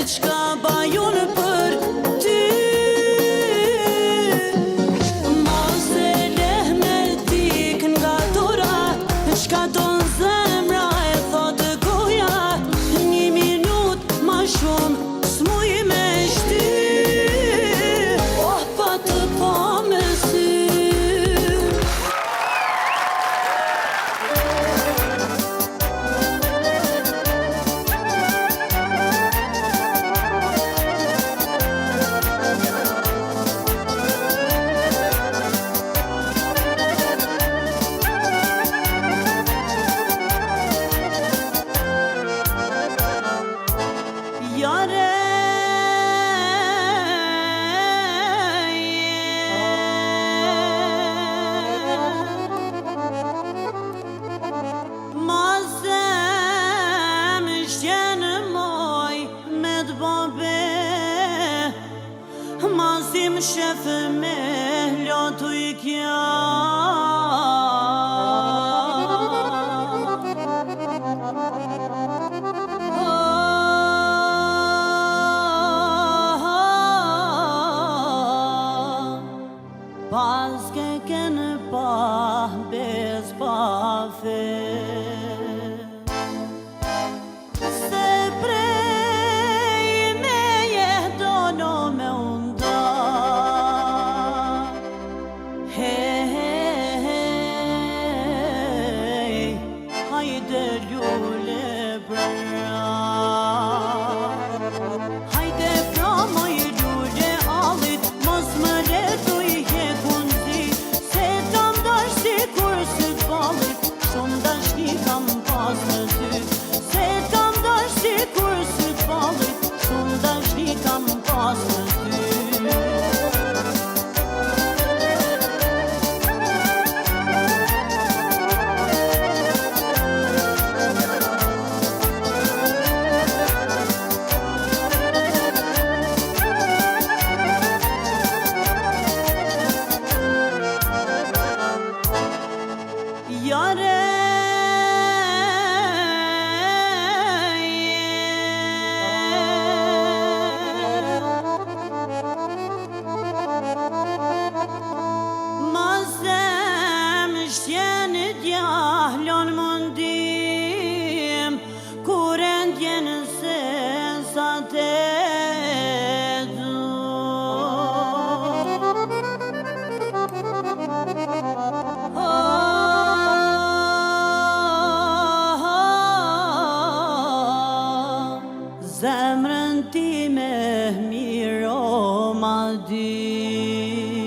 diçka bajon për ty. Mos e leh me dik nga dora, çka don zemra e thot goja. Një minut ma shumë s'muj me shty. Oh, pa të pa me sy. Yare Mazem shjenë moj me t'babe, mazim shef me lotu I kja. Pas ke kënë pa bez pa fe, se prej me jetono me unda. Hey, hajde ljule bra, hajde pra moj ljule alit, mos më letu shumë dashni kam pas në ty, se kam dashni kur syt fallit, shumë dashni kam pas në ty. Yare Mazem shjenë djahlon mundim, kur e ndjenë se sa te du. Zemrën ti me miro ma di.